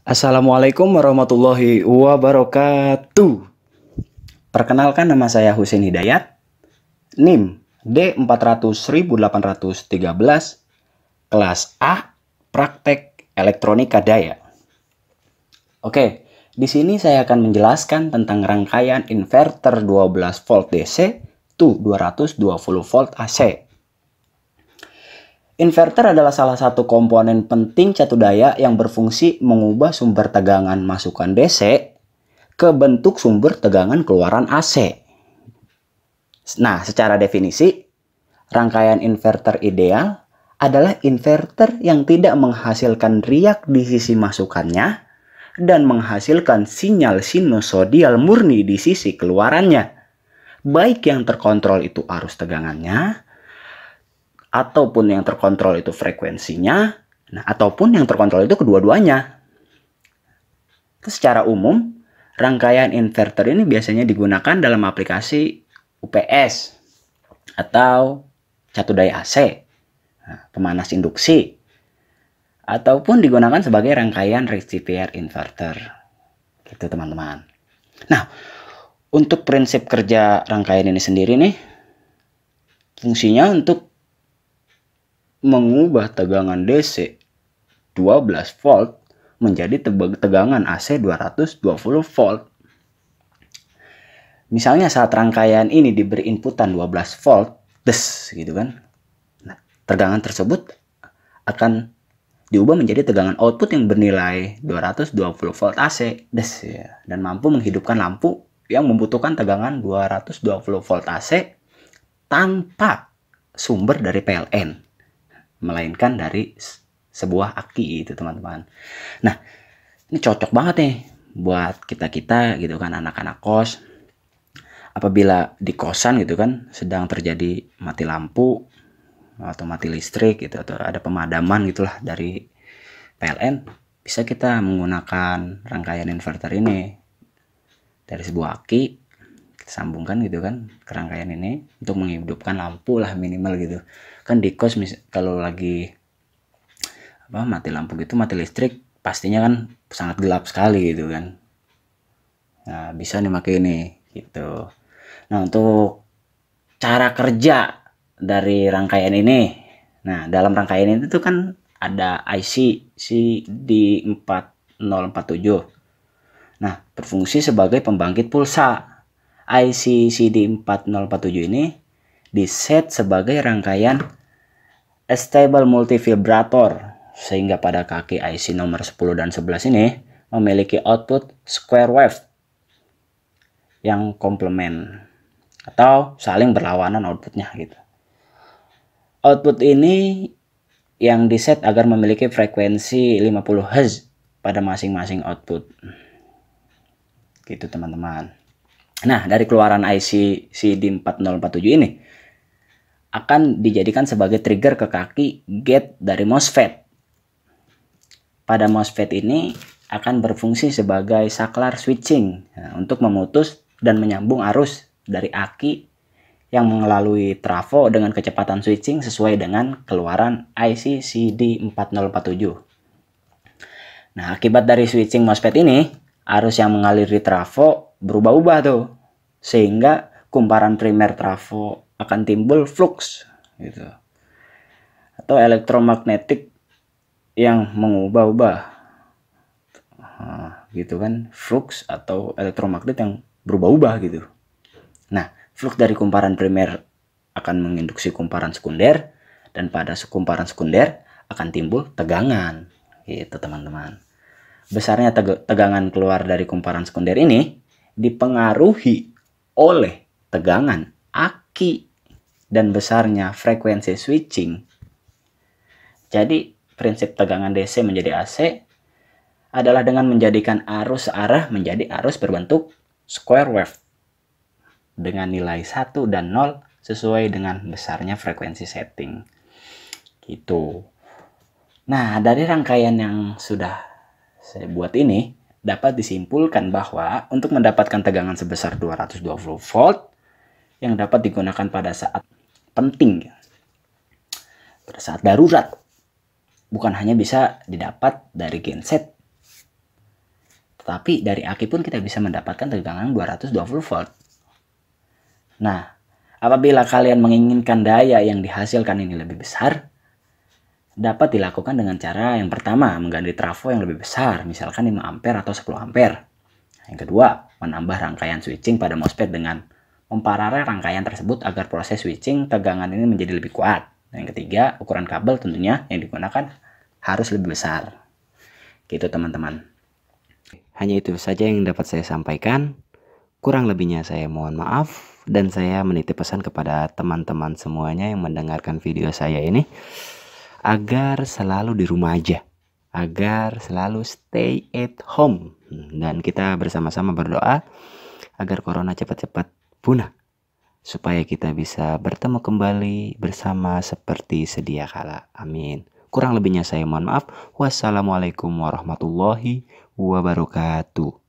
Assalamualaikum warahmatullahi wabarakatuh. Perkenalkan, nama saya Husin Hidayat, NIM D400813, kelas A, praktek elektronika daya. Oke, di sini saya akan menjelaskan tentang rangkaian inverter 12 volt DC to 220 volt AC. Inverter adalah salah satu komponen penting catu daya yang berfungsi mengubah sumber tegangan masukan DC ke bentuk sumber tegangan keluaran AC. Nah, secara definisi, rangkaian inverter ideal adalah inverter yang tidak menghasilkan riak di sisi masukannya dan menghasilkan sinyal sinusodial murni di sisi keluarannya. Baik yang terkontrol itu arus tegangannya, ataupun yang terkontrol itu frekuensinya, ataupun yang terkontrol itu kedua-duanya. Secara umum, rangkaian inverter ini biasanya digunakan dalam aplikasi UPS atau catu daya AC, pemanas induksi, ataupun digunakan sebagai rangkaian rectifier inverter. Gitu teman-teman. Nah, untuk prinsip kerja rangkaian ini sendiri nih, fungsinya untuk mengubah tegangan DC 12 volt menjadi tegangan AC 220 volt. Misalnya saat rangkaian ini diberi inputan 12 volt, gitu kan. Nah, tegangan tersebut akan diubah menjadi tegangan output yang bernilai 220 volt AC, ya, dan mampu menghidupkan lampu yang membutuhkan tegangan 220 volt AC tanpa sumber dari PLN, melainkan dari sebuah aki itu teman-teman. Nah, ini cocok banget nih buat kita-kita gitu kan, anak-anak kos. Apabila di kosan gitu kan sedang terjadi mati lampu atau mati listrik gitu, atau ada pemadaman gitulah dari PLN, bisa kita menggunakan rangkaian inverter ini. Dari sebuah aki kita sambungkan gitu kan ke rangkaian ini untuk menghidupkan lampu lah minimal gitu. Kan di kos kalau lagi mati lampu gitu, mati listrik, pastinya kan sangat gelap sekali gitu kan. Nah, bisa dipakai ini gitu. Nah, untuk cara kerja dari rangkaian ini, nah dalam rangkaian ini tuh kan ada IC CD4047. Nah, berfungsi sebagai pembangkit pulsa. IC CD4047 ini diset sebagai rangkaian stable multivibrator, sehingga pada kaki IC nomor 10 dan 11 ini memiliki output square wave yang komplement atau saling berlawanan outputnya gitu. Output ini yang diset agar memiliki frekuensi 50 Hz pada masing-masing output. Gitu teman-teman. Nah, dari keluaran IC CD4047 ini akan dijadikan sebagai trigger ke kaki gate dari MOSFET. Pada MOSFET ini akan berfungsi sebagai saklar switching, untuk memutus dan menyambung arus dari aki yang melalui trafo dengan kecepatan switching sesuai dengan keluaran IC CD4047. Nah, akibat dari switching MOSFET ini, arus yang mengalir di trafo berubah-ubah tuh, sehingga kumparan primer trafo akan timbul flux gitu, atau elektromagnetik yang mengubah-ubah, gitu kan, flux atau elektromagnet yang berubah-ubah gitu. Nah, flux dari kumparan primer akan menginduksi kumparan sekunder, dan pada kumparan sekunder akan timbul tegangan gitu teman-teman. Besarnya tegangan keluar dari kumparan sekunder ini dipengaruhi oleh tegangan aki dan besarnya frekuensi switching. Jadi prinsip tegangan DC menjadi AC adalah dengan menjadikan arus searah menjadi arus berbentuk square wave dengan nilai 1 dan 0 sesuai dengan besarnya frekuensi setting. Gitu. Nah, dari rangkaian yang sudah saya buat ini dapat disimpulkan bahwa untuk mendapatkan tegangan sebesar 220 volt yang dapat digunakan pada saat penting, pada saat darurat, bukan hanya bisa didapat dari genset Tetapi dari aki pun kita bisa mendapatkan tegangan 220 volt. Nah, apabila kalian menginginkan daya yang dihasilkan ini lebih besar, dapat dilakukan dengan cara yang pertama, mengganti trafo yang lebih besar, misalkan 5 ampere atau 10 ampere. Yang kedua, menambah rangkaian switching pada MOSFET dengan memparalel rangkaian tersebut agar proses switching tegangan ini menjadi lebih kuat. Dan yang ketiga, ukuran kabel tentunya yang digunakan harus lebih besar. Gitu teman-teman. Hanya itu saja yang dapat saya sampaikan. Kurang lebihnya saya mohon maaf. Dan saya menitip pesan kepada teman-teman semuanya yang mendengarkan video saya ini, agar selalu di rumah aja, agar selalu stay at home, dan kita bersama-sama berdoa agar corona cepat-cepat punah, supaya kita bisa bertemu kembali bersama seperti sedia kala. Amin. Kurang lebihnya saya mohon maaf. Wassalamualaikum warahmatullahi wabarakatuh.